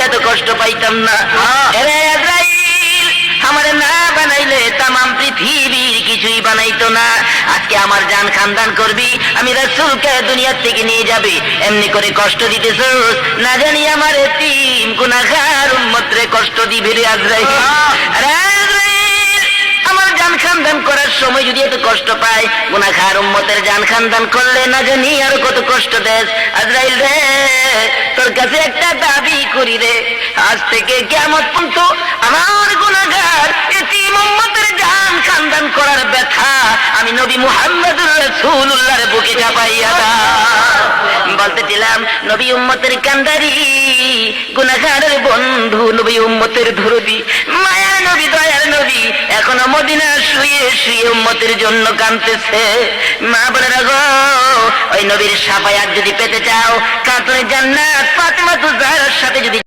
এত কষ্ট পাইতাম না। আরে আজরাইল, আমার না বানাইলে তামাম পৃথিবীর কিছুই বানাইতো না। আজকে আমার জান খানদান করবি, আমি রাসূলকে দুনিয়ার থেকে নিয়ে যাবে, এমনি করে কষ্ট দিতেছস, না জানি আমার এতিম গুনাহগার উম্মতরে কষ্ট দিবি রে আজরাইল। আরে আজরাইল, আমার জান খানদান করার সময় যদি এত কষ্ট পায়, গুনাহগার উম্মতের জান খানদান করলে না জানি আর কত কষ্ট দেস। আজরাইল রে, তোর কাছে একটা দাবি করি রে, আজ থেকে কিয়ামত পর্যন্ত আমার গুনাহগার এতিম উম্মতের জান খানদান করার ব্যথা আমি নবী মুহাম্মদুর রাসূলুল্লাহর বুকে চাপাইয়া দাও। বলতেছিলাম নবী উম্মতের কান্দারি, গুনাহগারের বন্ধু, নবী উম্মতের ধরবি, মায়ার নবী, দয়ার নবী এখনো মদিনা শুয়ে শুয়ে উম্মতের জন্য কাঁদতেছে। মা বলে রাখো, ওই নবীর শাফায়াত যদি পেতে চাও, কাতরে জান্নাত ফাতেমা তুজ জাহরার সাথে যদি